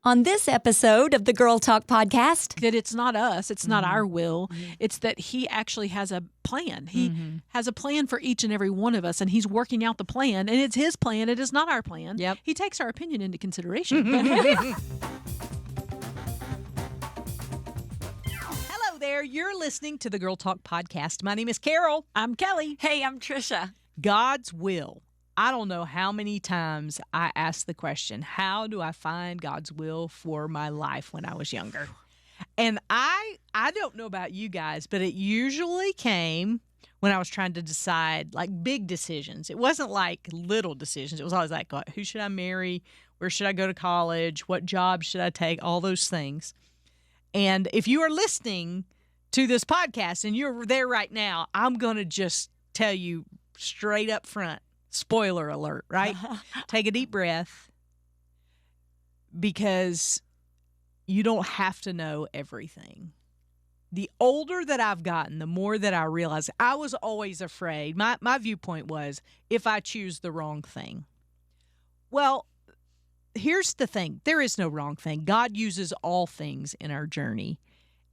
On this episode of the Girl Talk podcast, that it's not us, it's not our will, it's that he actually has a plan. He has a plan for each and every one of us, and he's working out the plan, and it's his plan, it is not our plan. Yep. He takes our opinion into consideration. Hello there, you're listening to the Girl Talk podcast. My name is Carol. I'm Kelly. hey, I'm Tricia. God's will. I don't know how many times I asked the question, how do I find God's will for my life when I was younger? And I don't know about you guys, but it usually came when I was trying to decide like big decisions. It wasn't like little decisions. It was always like, who should I marry? Where should I go to college? What job should I take? All those things. And if you are listening to this podcast and you're there right now, I'm going to just tell you straight up front, spoiler alert, right? Take a deep breath, because you don't have to know everything. The older that I've gotten, the more that I realize I was always afraid. My viewpoint was, if I choose the wrong thing. Well, here's the thing. There is no wrong thing. God uses all things in our journey.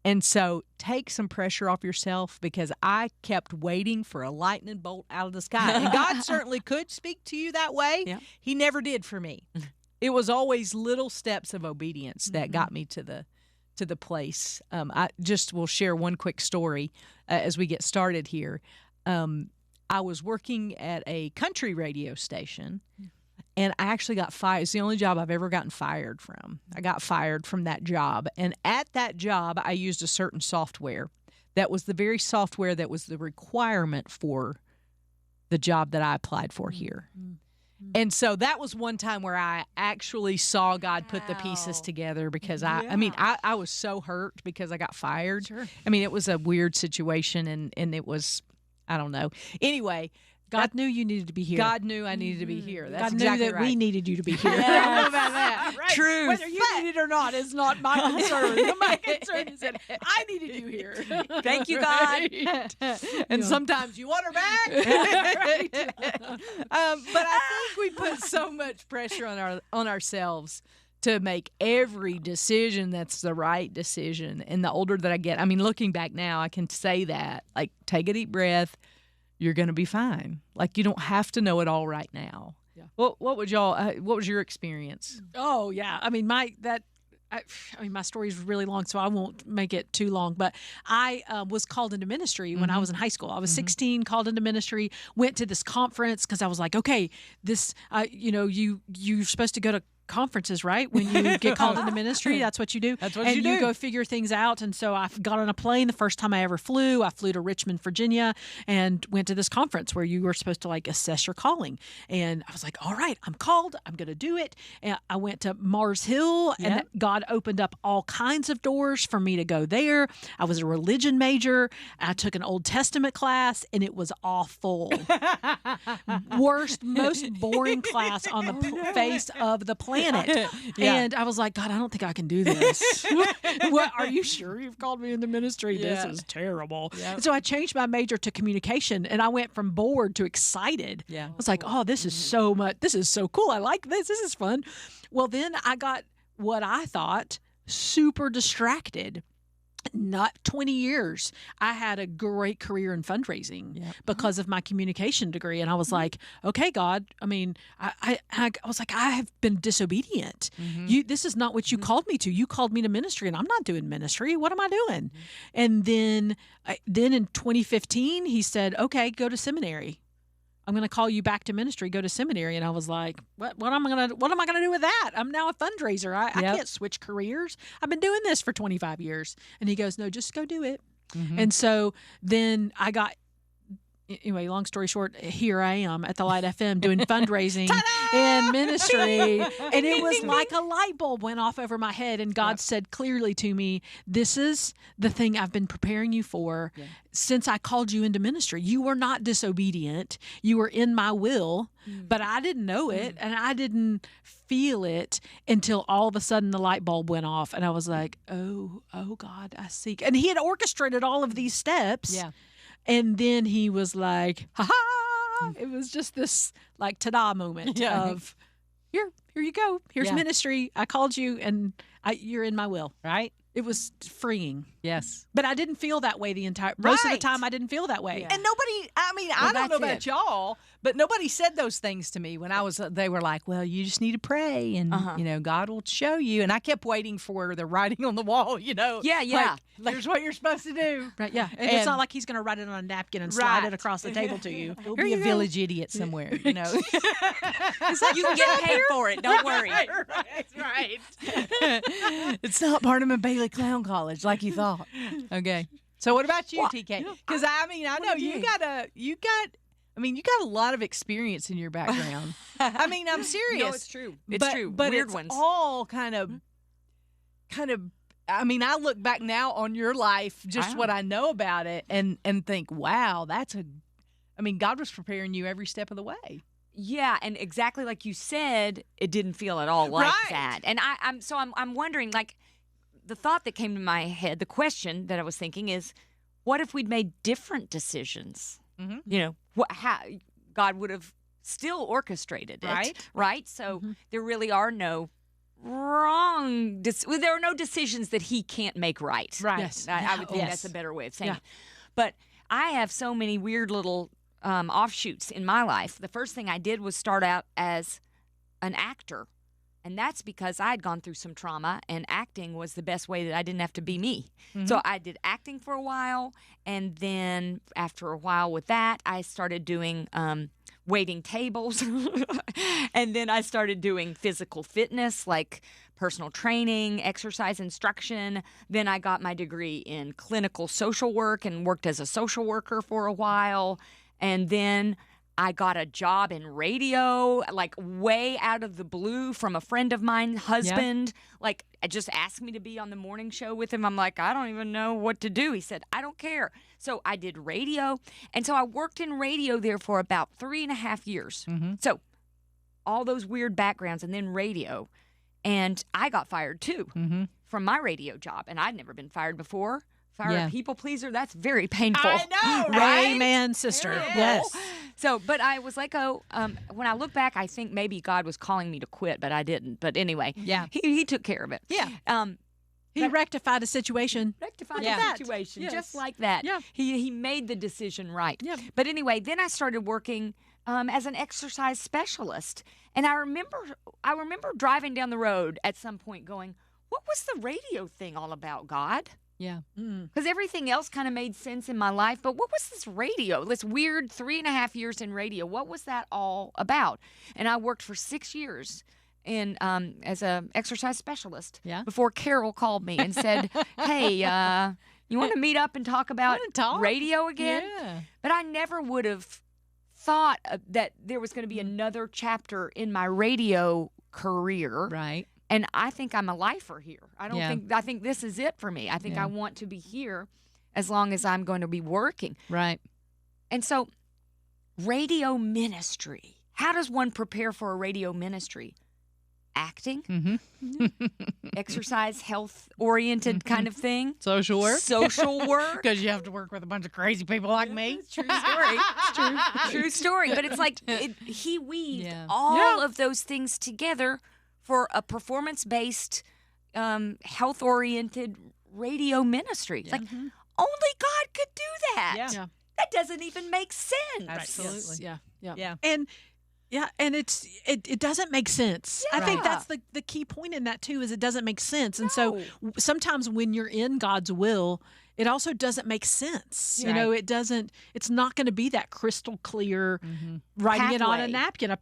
And so take some pressure off yourself, because I kept waiting for a lightning bolt out of the sky. And God certainly could speak to you that way. Yeah. He never did for me. It was always little steps of obedience that got me to the place. I just will share one quick story as we get started here. I was working at a country radio station. And I actually got fired. It's the only job I've ever gotten fired from. I got fired from that job. And at that job, I used a certain software that was the very software that was the requirement for the job that I applied for here. And so that was one time where I actually saw God put the pieces together, because I was so hurt because I got fired. Sure. I mean, it was a weird situation, and it was, I don't know. Anyway, God knew you needed to be here. God knew I needed to be here. That's God exactly knew that right. we needed you to be here. I don't know about that. Right. Truth. Whether you needed it or not is not my concern. My concern is that I needed you here. Thank you, God. And sometimes you want her back. But I think we put so much pressure on ourselves to make every decision that's the right decision. And the older that I get, I mean, looking back now, I can say that, like, take a deep breath. You're going to be fine. Like, you don't have to know it all right now. Yeah. What was your experience? Oh yeah, I mean my story is really long, so I won't make it too long. But I was called into ministry when I was in high school. I was 16, called into ministry. Went to this conference because I was like, okay, this, you're supposed to go to conferences, right? When you get called into ministry, that's what you do. That's what and you do. You go figure things out. And so I got on a plane the first time I ever flew. I flew to Richmond, Virginia, and went to this conference where you were supposed to like assess your calling. And I was like, all right, I'm called. I'm going to do it. And I went to Mars Hill, and God opened up all kinds of doors for me to go there. I was a religion major. I took an Old Testament class, and it was awful. Worst, most boring class on the face of the planet. And I was like, God, I don't think I can do this. What? Are you sure you've called me into ministry? This is terrible. And so I changed my major to communication, and I went from bored to excited. I was like, oh, this is so much. This is so cool. I like this. This is fun. Well, then I got what I thought super distracted. Not 20 years. I had a great career in fundraising because of my communication degree. And I was like, okay, God, I mean, I was like, I have been disobedient. This is not what you called me to. You called me to ministry, and I'm not doing ministry. What am I doing? And then in 2015, he said, okay, go to seminary. I'm going to call you back to ministry, go to seminary. And I was like, what am I going to do with that? I'm now a fundraiser. I can't switch careers. I've been doing this for 25 years. And he goes, no, just go do it. And so then I got, anyway, long story short, here I am at the Light FM doing fundraising in ministry. And it was like a light bulb went off over my head. And God said clearly to me, this is the thing I've been preparing you for since I called you into ministry. You were not disobedient. You were in my will, but I didn't know it, and I didn't feel it until all of a sudden the light bulb went off. And I was like, oh God, I see. And he had orchestrated all of these steps. And then he was like, ha ha. It was just this like ta-da moment of, here you go. Here's Yeah. ministry. I called you, and you're in my will. Right? It was freeing. Yes. But I didn't feel that way most of the Right. time. I didnn't feel that way. Yeah. And nobody, I mean, I don't know about y'all, but nobody said those things to me when I was, they were like, well, you just need to pray and, God will show you. And I kept waiting for the writing on the wall, Yeah. Like, here's what you're supposed to do. Right? Yeah. And it's not like he's going to write it on a napkin and slide it across the table to you. He'll be a village idiot somewhere, You can get paid for it. Don't worry. right. It's not Barnum and Bailey Clown College like you thought. Okay. So what about you, TK? Because I know you got a lot of experience in your background. I mean, I'm serious. No, it's true. It's true. But Weird it's ones. all kind of. I mean, I look back now on your life, just what I know about it, and think, wow, God was preparing you every step of the way. Yeah, and exactly like you said, it didn't feel at all like that. And I'm wondering, like, the thought that came to my head, the question that I was thinking is, what if we'd made different decisions? Mm-hmm. How God would have still orchestrated it, right? So there really are no there are no decisions that He can't make right. Right. Yes. I would think that's a better way of saying it. But I have so many weird little offshoots in my life. The first thing I did was start out as an actor. And that's because I had gone through some trauma, and acting was the best way that I didn't have to be me. So I did acting for a while, and then after a while with that, I started doing waiting tables. And then I started doing physical fitness, like personal training, exercise instruction. Then I got my degree in clinical social work and worked as a social worker for a while. And then I got a job in radio, like way out of the blue from a friend of mine, husband. Like, just asked me to be on the morning show with him. I'm like, I don't even know what to do. He said, I don't care. So I did radio. And so I worked in radio there for about 3.5 years. So all those weird backgrounds and then radio. And I got fired too from my radio job. And I'd never been fired before. A people pleaser, that's very painful. I know, right? Amen, sister. Terrible. Yes. So, but I was like, when I look back, I think maybe God was calling me to quit, but I didn't. But anyway, he took care of it. Yeah. He rectified a situation. Rectified Yeah. the situation, Yes. just like that. Yeah. He made the decision right. Yeah. But anyway, then I started working as an exercise specialist. And I remember driving down the road at some point going, what was the radio thing all about, God? Yeah. Because everything else kind of made sense in my life. But what was this radio, this weird 3.5 years in radio? What was that all about? And I worked for 6 years as an exercise specialist before Carol called me and said, hey, you want to meet up and talk about radio again? Yeah. But I never would have thought that there was going to be another chapter in my radio career. Right. And I think I'm a lifer here. I think this is it for me. I think I want to be here as long as I'm going to be working. Right. And so radio ministry. How does one prepare for a radio ministry? Acting, exercise, health-oriented kind of thing. Social work. Social work. Because you have to work with a bunch of crazy people like me. True story. True story. But it's like he weaved all of those things together for a performance-based, health-oriented radio ministry. It's like, only God could do that. Yeah. That doesn't even make sense. Absolutely. Yeah. And it doesn't make sense. I think that's the key point in that too, is it doesn't make sense. And so sometimes when you're in God's will, it also doesn't make sense. Right. You know, it's not going to be that crystal clear writing it on a Pathway. napkin.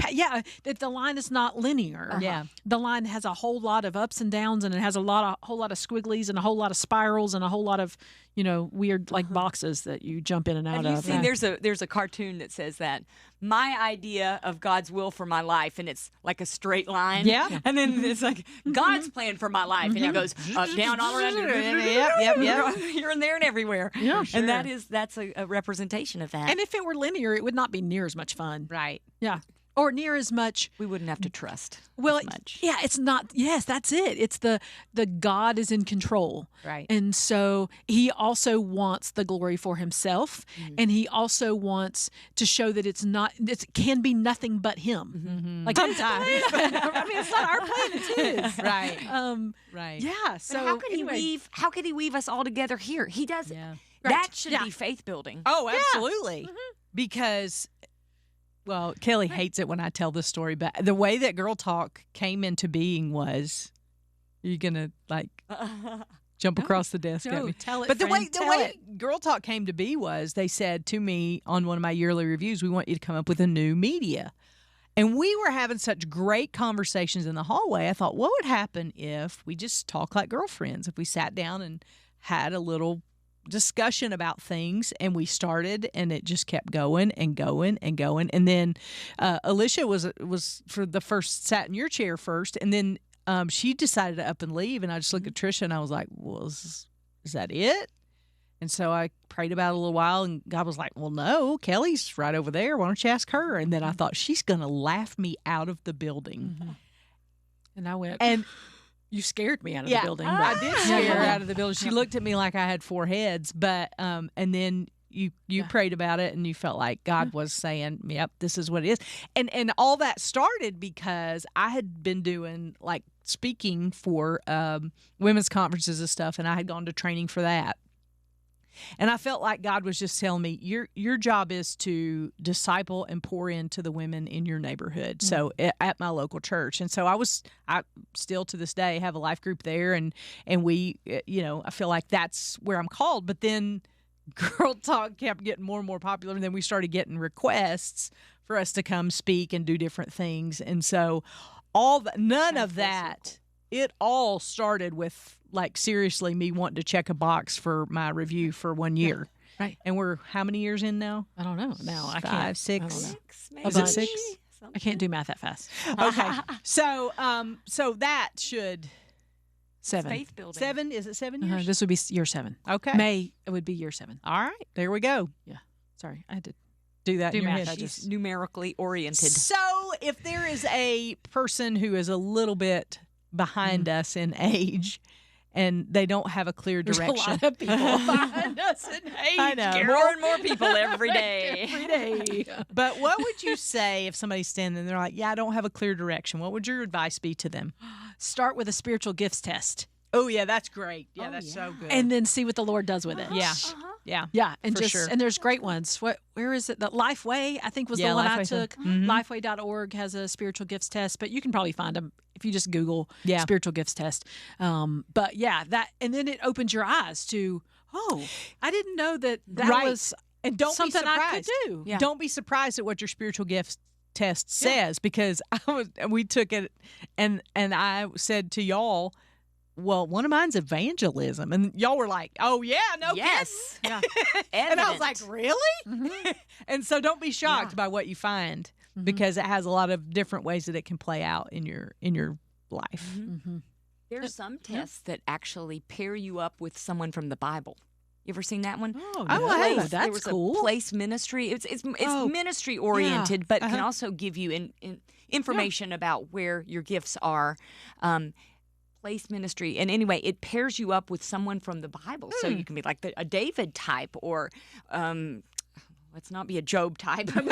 The line is not linear. Yeah. The line has a whole lot of ups and downs, and it has a whole lot of squigglies and a whole lot of spirals and a whole lot of, weird boxes that you jump in and out Have you of. seen there's a cartoon that says that my idea of God's will for my life, and it's like a straight line. Yeah. And then it's like God's plan for my life, and it goes up, down, all around. Yep. Here and there and everywhere. Yeah, And that's a representation of that. And if it were linear, it would not be near as much fun. Right. Yeah. or near as much. We wouldn't have to trust Well, as much. yeah, it's not. Yes, that's it. It's the God is in control, Right. and so He also wants the glory for Himself, and He also wants to show that it can be nothing but Him. Like sometimes, I mean, it's not our plan; it's His. Right. Right. Yeah. So But how could anyway, he weave? How could he weave us all together here? He does. Yeah. That should Yeah. be faith building. Oh, absolutely. Because, well, Kelly hates it when I tell this story, but the way that Girl Talk came into being was, you're gonna like jump across the desk at No, me. tell it, But the friend, way tell it. Girl Talk came to be was they said to me on one of my yearly reviews, we want you to come up with a new media. And we were having such great conversations in the hallway. I thought, what would happen if we just talk like girlfriends? If we sat down and had a little discussion about things, and we started, and it just kept going and going and going. And then Alicia was for the first, sat in your chair first, and then she decided to up and leave. And I just looked at Tricia and I was like, well, is that it? And so I prayed about it a little while, and God was like, well, no, Kelly's right over there. Why don't you ask her? And then I thought, she's going to laugh me out of the building. and I went, And you scared me out of yeah, the building. I but- did scare her out of the building. She looked at me like I had 4 heads, but and then you prayed about it, and you felt like God was saying, yep, this is what it is. And all that started because I had been doing like speaking for women's conferences and stuff, and I had gone to training for that. And I felt like God was just telling me, your job is to disciple and pour into the women in your neighborhood. So at my local church. And so I still to this day have a life group there, and we, I feel like that's where I'm called. But then Girl Talk kept getting more and more popular, and then we started getting requests for us to come speak and do different things. And so none of that, it all started with like seriously me wanting to check a box for my review for 1 year. Right. And we're how many years in now? I don't know. Now I 5, can't. 6. I don't know. 6, maybe. Is it 6? I can't do math that fast. Okay. So that should It's 7. faith building. 7, is it 7 years? This would be year 7. Okay. May it would be year 7. All right. There we go. Sorry, I had to. Do that Do in your math. head. She's numerically oriented. So if there is a person who is a little bit behind us in age, and they don't have a clear There's direction. a lot of people behind us in age. I know. Carol. More and more people every day. Every day. But what would you say if somebody's standing and they're like, yeah, I don't have a clear direction? What would your advice be to them? Start with a spiritual gifts test, Oh, yeah, that's great. Yeah, Oh, that's yeah. so good. and then see what the Lord does with it. yeah, Uh-huh. yeah. Yeah, and For just sure. and there's great ones. Where is it? The Lifeway, I think, was Yeah, the one Lifeway I too. took. Mhm. Lifeway.org has a spiritual gifts test, but you can probably find them if you just Google Yeah. spiritual gifts test. But yeah, that and then it opens your eyes to, oh, I didn't know that Right. was And don't something be I surprised. could do. Yeah. Don't be surprised at what your spiritual gifts test says, because we took it and I said to y'all, well, one of mine's evangelism, and y'all were like, oh yeah, no Yes. Yeah. kidding. And I was like, Evident. really? And so don't be shocked Yeah. by what you find, Mhm. because it has a lot of different ways that it can play out in your life. Mm-hmm. There's some tests that actually pair you up with someone from the Bible. You ever seen that one? Oh, I no, haven't. that's there was cool. a place ministry. It's Oh, ministry oriented, but can Uh-huh. also give you information about where your gifts are. Place ministry, and anyway, it pairs you up with someone from the Bible, so you can be like a David type, or let's not be a Job type. Mine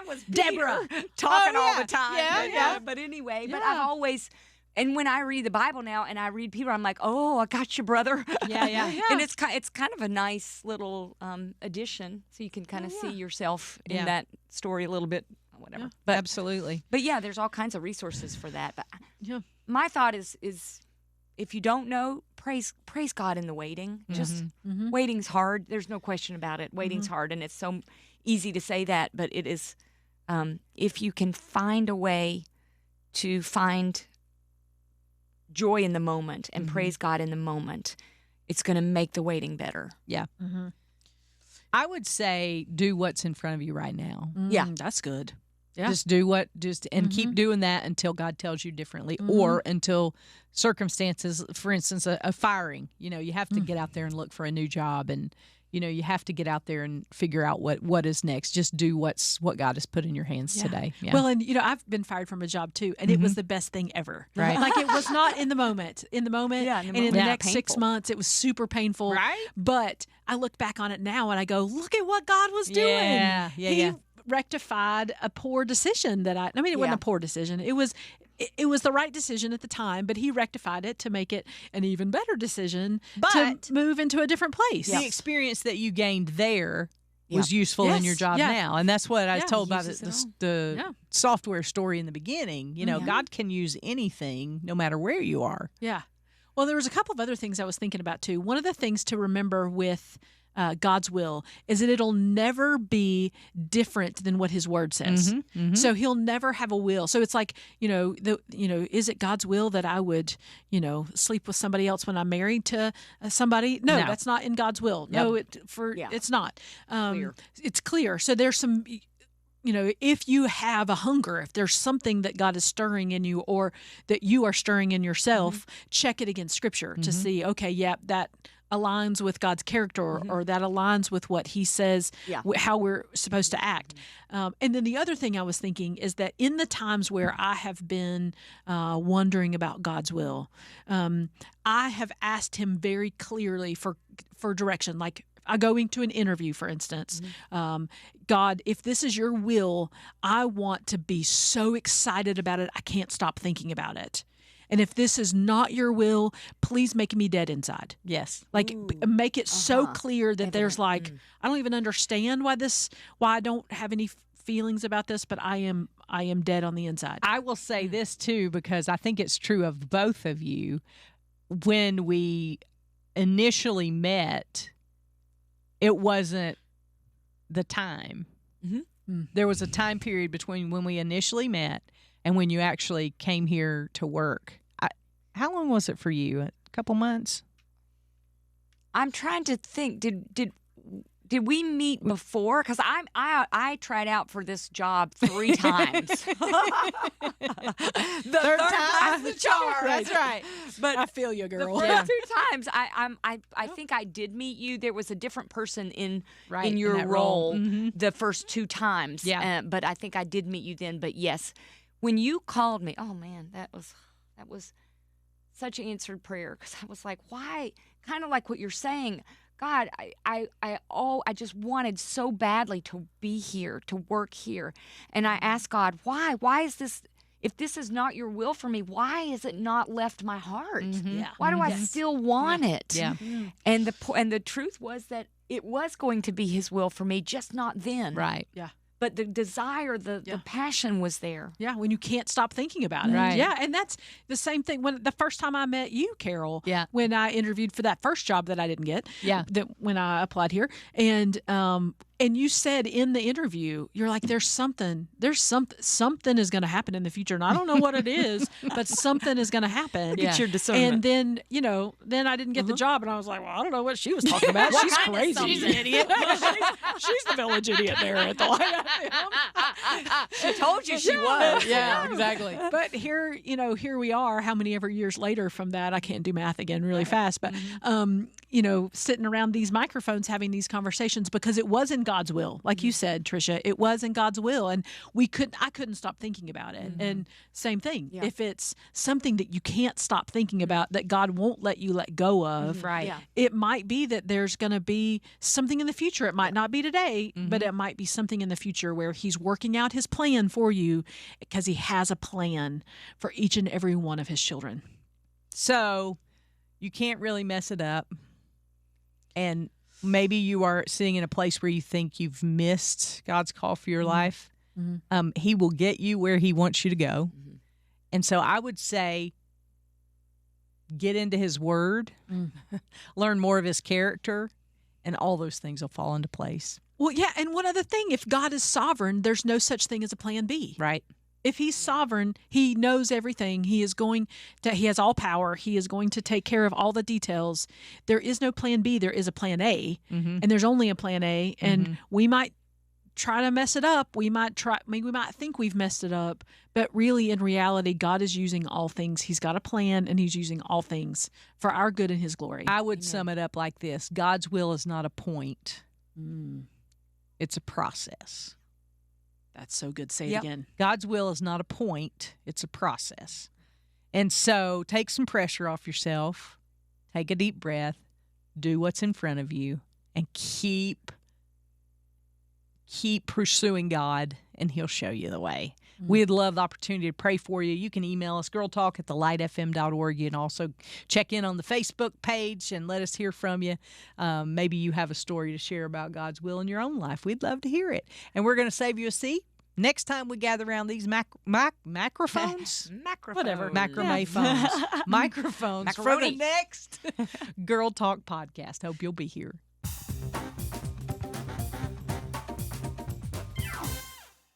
was Deborah. Peter, talking Oh, all yeah. the time. Yeah, but, yeah. But anyway, but Yeah. I've always. And when I read the Bible now and I read Peter, I'm like, oh, I got you, brother. Yeah, yeah. And it's kind of a nice little addition, so you can kind of see yourself in Yeah. that story a little bit, whatever. Yeah. But Absolutely. yeah, there's all kinds of resources for that. But Yeah. my thought is if you don't know, praise God in the waiting. Just Mhm. waiting's hard. There's no question about it. Waiting's hard, and it's so easy to say that, but it is. If you can find a way to find joy in the moment and praise God in the moment, it's going to make the waiting better. Yeah. Mhm. I would say do what's in front of you right now. Yeah. That's good. Yeah. Just do and keep doing that until God tells you differently, or until circumstances, for instance, a firing. You have to get out there and look for a new job, and you have to get out there and figure out what is next. Just do what God has put in your hands today. Yeah. Well, and I've been fired from a job too, and it was the best thing ever. Right. Like it was not in the moment. In the moment, and in the next 6 months, it was super painful. Right. But I look back on it now and I go, look at what God was doing. Yeah. He rectified a poor decision that it wasn't a poor decision. It was the right decision at the time, but he rectified it to make it an even better decision to move into a different place. The experience that you gained there was useful in your job now. And that's what I told about the software story in the beginning. God can use anything no matter where you are. Yeah. Well, there was a couple of other things I was thinking about too. One of the things to remember with God's will is that it'll never be different than what His Word says. So He'll never have a will. So it's like, is it God's will that I would, sleep with somebody else when I'm married to somebody? No, that's not in God's will. Yep. No, it's not. It's clear. So there's some. If you have a hunger, if there's something that God is stirring in you or that you are stirring in yourself, check it against Scripture to see, that aligns with God's character or that aligns with what He says, how we're supposed to act. And then the other thing I was thinking is that in the times where I have been wondering about God's will, I have asked Him very clearly for direction, like going to an interview, for instance. God, if this is your will, I want to be so excited about it, I can't stop thinking about it. And if this is not your will, please make me dead inside. Yes. Like make it so clear that there's like, I don't even understand why I don't have any feelings about this, but I am dead on the inside. I will say this too, because I think it's true of both of you. When we initially met, it wasn't the time. There was a time period between when we initially met and when you actually came here to work. How long was it for you? A couple months? I'm trying to think. Did we meet before? Because I tried out for this job 3 times. The third time's the charm. That's right. But I feel you, girl. The first 2 times, I think I did meet you. There was a different person in your role the first 2 times. Yeah. But I think I did meet you then. But yes, when you called me, oh man, that was such an answered prayer, because I was like, why? Kind of like what you're saying. God, I just wanted so badly to be here, to work here. And I asked God, why? Why is this, if this is not your will for me, why is it not left my heart? Why do I still want it? Yeah. And the truth was that it was going to be His will for me, just not then. Right. Yeah. But the desire, the passion was there. Yeah, when you can't stop thinking about it. Right. Yeah, and that's the same thing when the first time I met you, Carol. Yeah. When I interviewed for that first job that I didn't get. Yeah. When I applied here, and you said in the interview, you're like, something is going to happen in the future, and I don't know what it is, but something is going to happen. Get your discernment. And then I didn't get the job, and I was like, well, I don't know what she was talking about. She's crazy. She's an idiot. she's the village idiot there at the White House. She told you she was. Yeah, exactly. But here we are, how many ever years later from that? I can't do math again really fast, but sitting around these microphones having these conversations because it was in God's will. Like you said, Tricia, it was in God's will, and I couldn't stop thinking about it. And same thing. Yeah. If it's something that you can't stop thinking about, that God won't let you let go of, right? Yeah. It might be that there's going to be something in the future. It might not be today, but it might be something in the future where He's working out His plan for you, because He has a plan for each and every one of His children. So you can't really mess it up. And maybe you are sitting in a place where you think you've missed God's call for your life. He will get you where He wants you to go. And so I would say, get into His Word, learn more of His character, and all those things will fall into place. Well, yeah, and one other thing, if God is sovereign, there's no such thing as a plan B. Right. If He's sovereign, He knows everything. He has all power. He is going to take care of all the details. There is no plan B. There is a plan A, and there's only a plan A. And we might try to mess it up. We might think we've messed it up, but really in reality, God is using all things. He's got a plan, and He's using all things for our good and His glory. I would sum it up like this: God's will is not a point. It's a process. That's so good. Say it again. God's will is not a point. It's a process. And so take some pressure off yourself. Take a deep breath. Do what's in front of you, and keep pursuing God, and He'll show you the way. We'd love the opportunity to pray for you. You can email us, girltalk@thelightfm.org. You can also check in on the Facebook page and let us hear from you. Maybe you have a story to share about God's will in your own life. We'd love to hear it. And we're going to save you a seat next time we gather around these macrophones. Whatever. Macrame phones. Microphones for the Macaroni. next Girl Talk podcast. Hope you'll be here.